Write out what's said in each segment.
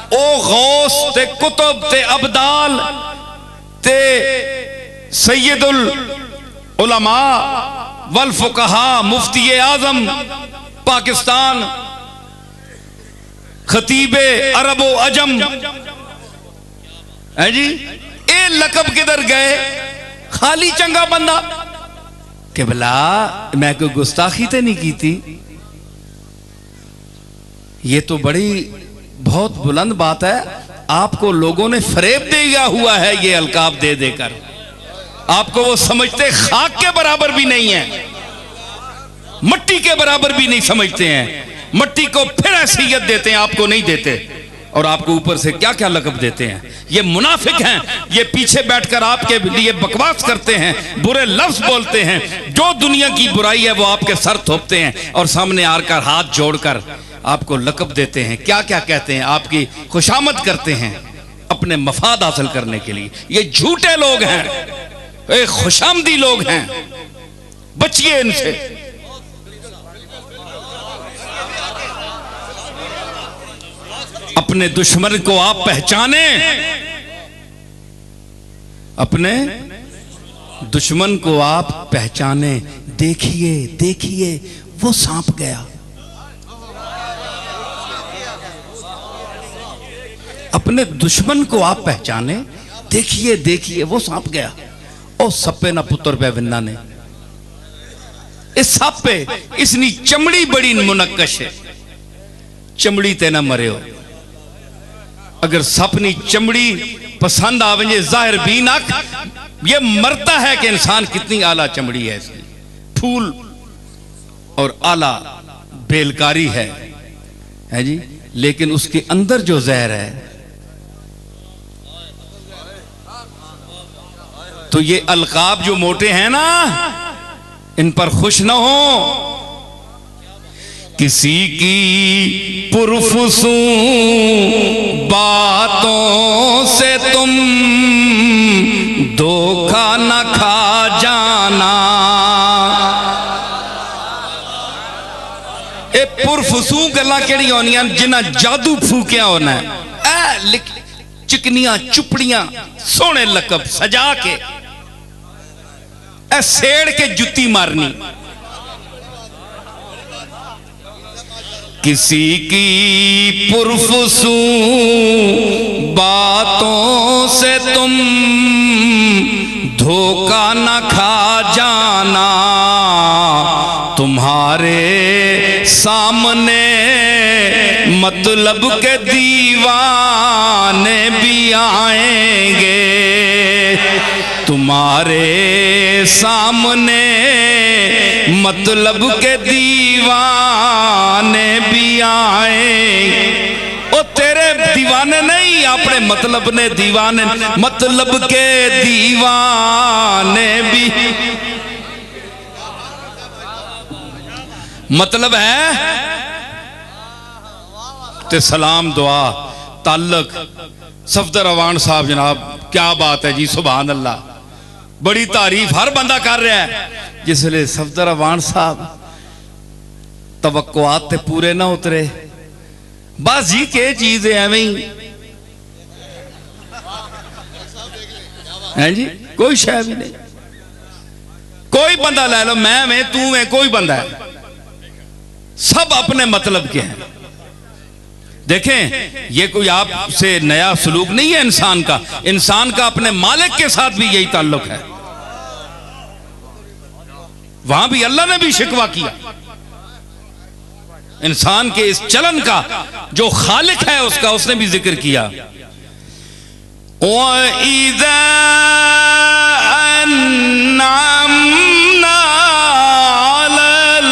ओ गौस ते कुतुब ते अबदाल ते सैयदुल उलमा वल फुकहा मुफ्ती आजम पाकिस्तान खतीबे अरब व अजम है जी। ए लकब किधर गए? खाली चंगा बंदा कि भला मैं कोई गुस्ताखी तो नहीं की थी। ये तो बड़ी बहुत बुलंद बात है। आपको लोगों ने फरेब दिया हुआ है ये अलकाब दे देकर। आपको वो समझते खाक के बराबर भी नहीं है, मट्टी के बराबर भी नहीं समझते हैं। मट्टी को फिर हैसियत देते हैं, आपको नहीं देते। और आपको ऊपर से क्या क्या लकब देते हैं। ये मुनाफिक हैं, ये पीछे बैठकर आपके लिए बकवास करते हैं, बुरे लफ्ज बोलते हैं। जो दुनिया की बुराई है वो आपके सर थोपते हैं और सामने आकर हाथ जोड़कर आपको लकब देते हैं। क्या क्या कहते हैं, आपकी खुशामद करते हैं अपने मफाद हासिल करने के लिए। ये झूठे लोग हैं, ये खुशामदी लोग हैं, बचिए इनसे। अपने दुश्मन को आप पहचाने, अपने दुश्मन को आप पहचाने। देखिए देखिए वो सांप गया। अपने दुश्मन को आप पहचाने, देखिए देखिए वो सांप गया। ओ सप्पे ना पुत्र पे विन्ना ने, इस सांप पे इसनी चमड़ी बड़ी मुनक्कश है, चमड़ी ते ना मरे हो। अगर सपनी चमड़ी पसंद आवे जाहिर भी ना, ये मरता है कि इंसान कितनी आला चमड़ी है इसकी। फूल और आला बेलकारी है जी, लेकिन उसके अंदर जो जहर है। तो ये अलकाब जो मोटे हैं ना, इन पर खुश ना हो। किसी की पुरफुसू बातों से तुम धोखा न खा जाना। ए पुरफुसू गल्लां केड़ी होनियां जिन्हां जादू फूकिया होना है। चिकनियां चुपड़ियां सोहने लकब सजा के ए सेड़ के जुत्ती मारनी। किसी की पुरफुसू बातों से तुम धोखा न खा जाना। तुम्हारे सामने मतलब के दीवाने भी आएंगे। तुम्हारे सामने मतलब के दीवाने भी आएंगे। ओ तेरे दीवाने नहीं, अपने मतलब ने दीवाने, मतलब के दीवाने भी। मतलब है ते सलाम दुआ ताल्लुक। सफदर अवान साहब जनाब, क्या बात है जी, सुभान अल्लाह। बड़ी तारीफ हर बंदा कर रहा है। जिसले सफदर अवान साहब तवक्कुआत ते पूरे ना उतरे, बस जी के चीज है एवं ही है जी, कोई शय भी नहीं। कोई बंदा ले लो, मैं में तू में, कोई बंदा है, सब अपने मतलब के हैं। देखें, ये कोई आपसे नया सलूक नहीं है इंसान का। इंसान का अपने मालिक के साथ भी यही ताल्लुक है। वहां भी अल्लाह ने भी शिकवा किया इंसान के इस चलन का। जो खालिक है उसका उसने भी जिक्र किया। वइज़ा अन्अमना अलल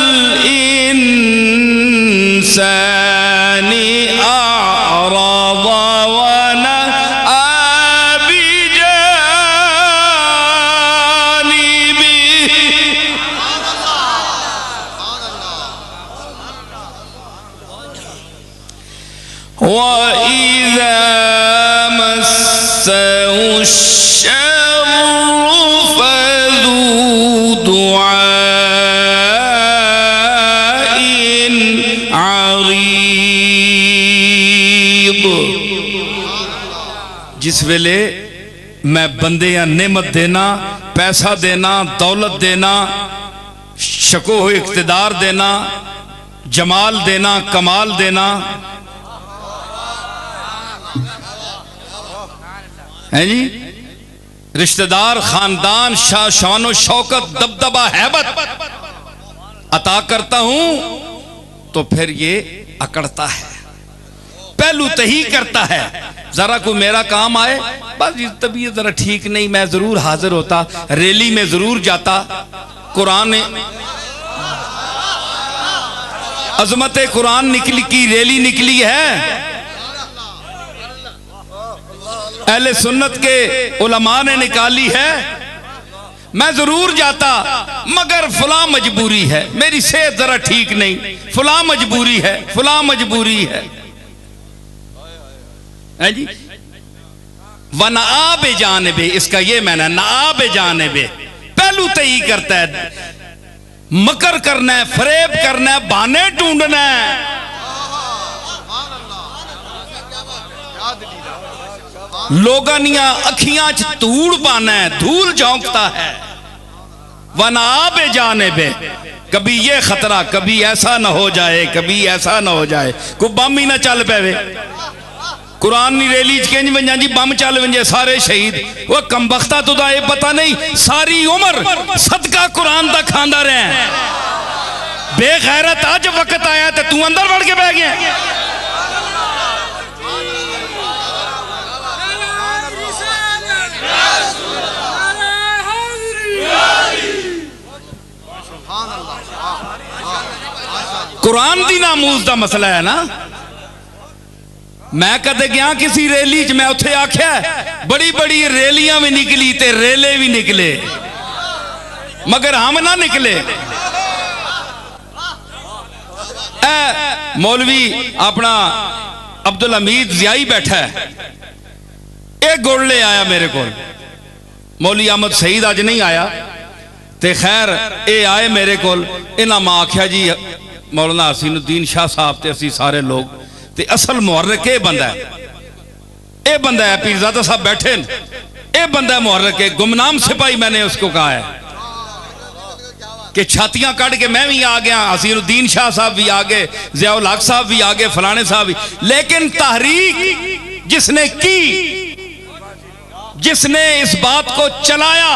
इंसानी अअरज़ वनअ बिजानिबिही। वइज़ा मस्सहु अश्शर्रु फज़ू दुआइन अरीद। जिस वेले मैं बंदे या नेमत देना, पैसा देना, दौलत देना, शको हो इख्तिदार देना, जमाल देना, कमाल देना, है जी, रिश्तेदार, खानदान, शान शौकत, दबदबा, हैबत अता करता हूं तो फिर ये अकड़ता है, पहलू तही करता है। जरा कोई मेरा काम आए, बस तबीयत जरा ठीक नहीं, मैं जरूर हाजिर होता, रैली में जरूर जाता, कुरान अजमत कुरान निकली की रैली निकली है, अहले सुन्नत के उलमा ने निकाली है, मैं जरूर जाता, मगर फला मजबूरी है, मेरी सेहत जरा ठीक नहीं, फला मजबूरी है, फला मजबूरी है जी। वन आबे जानबे, इसका ये मैंने ना आबे जानबे, पहलू तय करता है, मकर करना है, फरेब करना है, बहाने ढूंढना है। लोगनिया अखियां च धूड़ पाना है, धूल झोंकता है। वन आबे जानबे, कभी ये खतरा, कभी ऐसा ना हो जाए, कभी ऐसा ना हो जाए, कोई बम ही ना चल पावे। कुरान नी रैली च वंजा जी बम चल वंजे सारे शहीद, वो कमबख्ता तुदा ये पता नहीं सारी उम्र सदका कुरान दा खांदा रहा, बेगैरत अज वक्त आया तो तू अंदर वड़ के बह गया। कुरान दी नामूस दा मसला है ना। मैं कदे गया किसी रैली च, मैं उत्थे आख्या बड़ी बड़ी रैलियां भी निकली ते रेले भी निकले, मगर हम ना निकले। मौलवी अपना अब्दुल हमीद जियाई बैठा है, एक गुड़ ले आया मेरे को, मौलवी अहमद सईद अज नहीं आया, ते खैर ये आए मेरे को, इन्हां मैं आख्या जी मौलाना हसीनुद्दीन शाह साहब ते असी सारे लोग ते असल मुहर्रिक ये बंदा है, ये बंदा है, पीरजादा साहब बैठे, ये बंदा है मुहर्रिक है, गुमनाम सिपाही मैंने उसको कहा है कि छातियां काट के मैं भी आ गया, हसीनुद्दीन शाह साहब भी आ गए, ज़ियाउल हक साहब भी आ गए, फलाने साहब भी, लेकिन तहरीक जिसने की, जिसने इस बात को चलाया,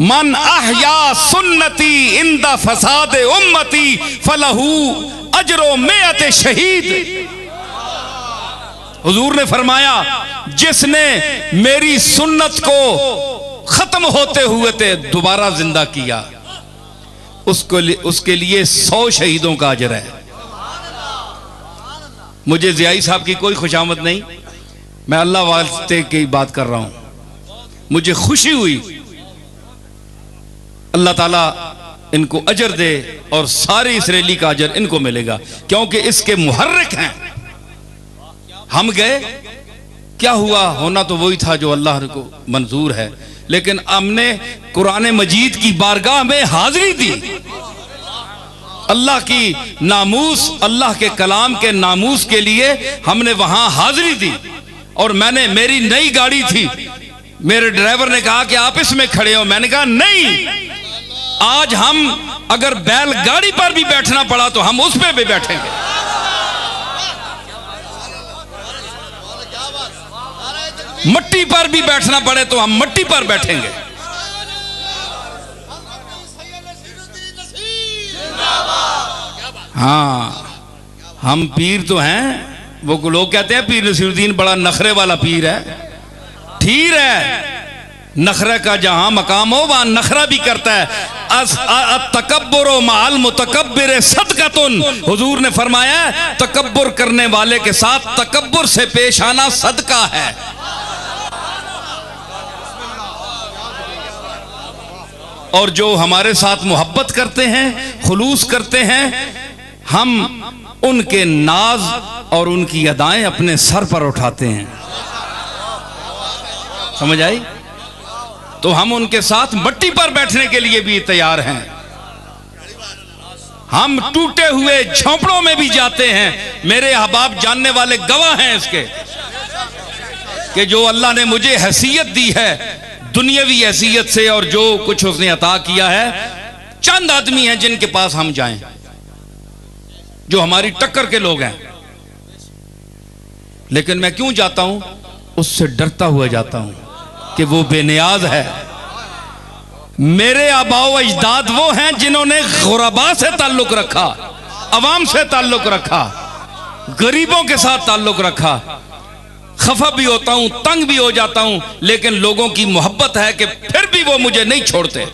मन अहया सुन्नती इंदा फसाद उम्मती फलहू अजरो मेअत शहीद। हुजूर ने फरमाया जिसने मेरी सुन्नत को खत्म होते हुए ते दोबारा जिंदा किया, उसके लिए 100 शहीदों का अजर है। मुझे ज़ियाई साहब की कोई खुशामद नहीं, मैं अल्लाह वास्ते की बात कर रहा हूं, मुझे खुशी हुई, अल्लाह ताला इनको अजर दे और सारी इस रैली का अजर इनको मिलेगा, क्योंकि इसके मुहर्रिक हैं। हम गए, क्या हुआ, होना तो वही था जो अल्लाह को मंजूर है, लेकिन हमने कुरान मजीद की बारगाह में हाजिरी दी, अल्लाह की नामूस, अल्लाह के कलाम के नामूस के लिए हमने वहां हाजिरी दी। और मैंने, मेरी नई गाड़ी थी, मेरे ड्राइवर ने कहा कि आप इसमें खड़े हो, मैंने कहा नहीं, आज हम अगर बैलगाड़ी पर भी बैठना पड़ा तो हम उस पे भी बैठेंगे। मट्टी पर भी बैठना पड़े तो हम मट्टी पर बैठेंगे। हाँ, हम पीर तो हैं, वो लोग कहते हैं पीर नसीरुद्दीन बड़ा नखरे वाला पीर है, ठीक है, नखरे का जहां मकाम हो वहां नखरा भी करता है। तकब्बुरो माल मुतकब्बिर सदकतुन, हुजूर ने फरमाया तकब्बुर करने वाले के साथ तकब्बुर से पेश आना सदका है। और जो हमारे साथ मोहब्बत करते हैं, खुलूस करते हैं, हम उनके नाज और उनकी अदाएं अपने सर पर उठाते हैं। समझ आई? तो हम उनके साथ मट्टी पर बैठने के लिए भी तैयार हैं। हम टूटे हुए झोंपड़ों में भी जाते हैं। मेरे अहबाब जानने वाले गवाह हैं इसके कि जो अल्लाह ने मुझे हैसियत दी है दुनियावी हैसियत से, और जो कुछ उसने अता किया है, चंद आदमी हैं जिनके पास हम जाएं, जो हमारी टक्कर के लोग हैं। लेकिन मैं क्यों जाता हूं? उससे डरता हुआ जाता हूं कि वो बेनियाज है। मेरे आबाओ अजदाद वो हैं जिन्होंने गुरबा से ताल्लुक रखा, अवाम से ताल्लुक रखा, गरीबों के साथ ताल्लुक रखा। खफा भी होता हूं, तंग भी हो जाता हूं, लेकिन लोगों की मोहब्बत है कि फिर भी वो मुझे नहीं छोड़ते।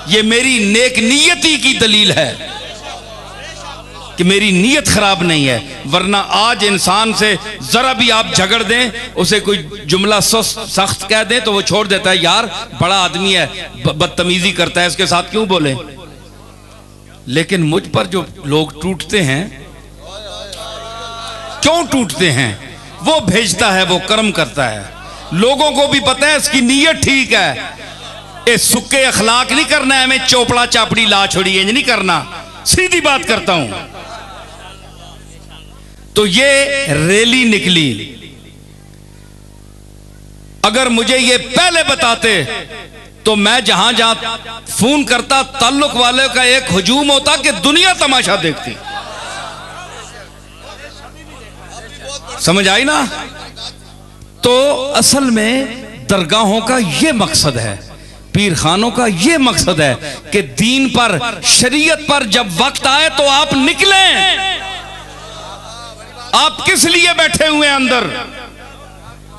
ये मेरी नेक नीयती की दलील है कि मेरी नीयत खराब नहीं है। वरना आज इंसान से जरा भी आप झगड़ दें, उसे कोई जुमला सख्त कह दें तो वो छोड़ देता है, यार बड़ा आदमी है, बदतमीजी करता है, इसके साथ क्यों बोले। लेकिन मुझ पर जो लोग टूटते हैं, क्यों टूटते हैं? वो भेजता है, वो कर्म करता है। लोगों को भी पता है इसकी नीयत ठीक है। ये सुक्के अखलाक नहीं करना है, हमें चोपड़ा चापड़ी ला छोड़ी इंज नहीं करना, सीधी बात करता हूं। तो ये रैली निकली। अगर मुझे ये पहले बताते तो मैं जहां जहां फोन करता, ताल्लुक वाले का एक हुजूम होता कि दुनिया तमाशा देखती। समझ आई ना? तो असल में दरगाहों का यह मकसद है, पीर खानों का यह मकसद है कि दीन पर, शरीयत पर जब वक्त आए तो आप निकलें। आप किस लिए बैठे हुए हैं अंदर?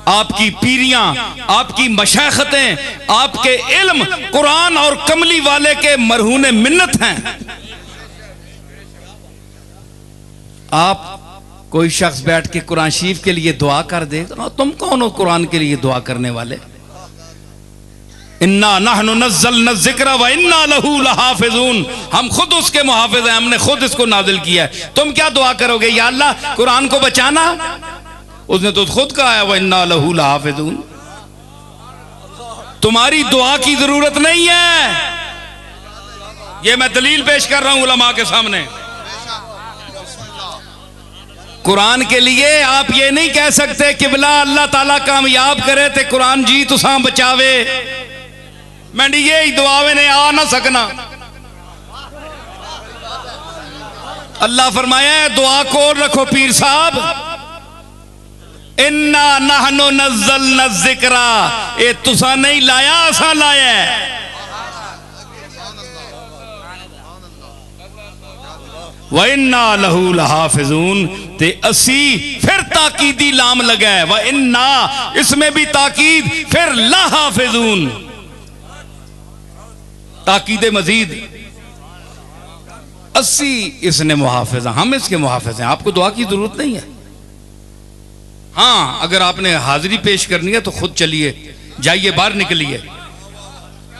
आपकी पीरियां, आपकी मशाइखतें, आपके इल्म कुरान और कमली वाले के मरहूने मिन्नत हैं। आप कोई शख्स बैठ के कुरान शरीफ के लिए दुआ कर दे, तो तुम कौन हो कुरान के लिए दुआ करने वाले? इन्ना नहनु नज़्ज़लना ज़िक्रा व इन्ना लहू लहाफ़िज़ून, हम खुद उसके मुहाफ़िज़ हैं, हमने खुद इसको नाज़िल किया है। तुम क्या दुआ करोगे? या अल्लाह कुरान को बचाना, उसने तो खुद कहा है व इन्ना लहू लहाफ़िज़ून। तुम्हारी दुआ की जरूरत नहीं है। ये मैं दलील पेश कर रहा हूं उलमा के सामने। कुरान के लिए आप ये नहीं कह सकते कि बिला अल्लाह ताला कामयाब करे ते कुरान जी तुसा बचावे, मैं ये दुआवे ने आ ना सकना। अल्लाह फरमाया है दुआ को रखो पीर साहब, इन्ना नहनु नज़्ज़लना ज़िक्रा, ये तुसा नहीं लाया, असा लाया है। व इन्ना लहू लहाफ़िज़ून, ते असी फिर ताकीदी लाम लगा है, व इन्ना इसमें भी ताकीद, फिर लहाफ़िज़ून ताकीदे मजीद। असी इसने मुहाफ़िज़, हम इसके मुहाफ़िज़ हैं। आपको दुआ की जरूरत नहीं है। हाँ, अगर आपने हाजिरी पेश करनी है तो खुद चलिए, जाइए, बाहर निकलिए।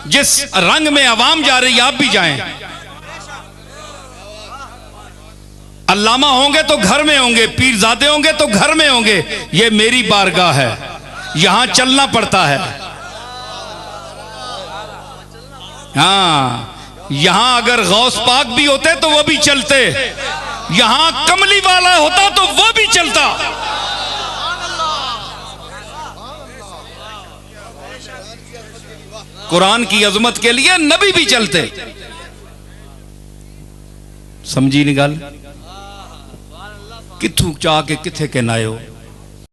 जिस रंग में अवाम जा रही है आप भी जाएं। अल्लामा होंगे तो घर में होंगे, पीरजादे होंगे तो घर में होंगे। ये मेरी बारगाह है, यहां चलना पड़ता है। हाँ, यहां अगर गौस पाक भी होते तो वो भी चलते, यहां कमली वाला होता तो वो भी चलता। कुरान की अजमत के लिए नबी भी चलते। समझी नहीं गल? किथू चाह के किथे के नायो।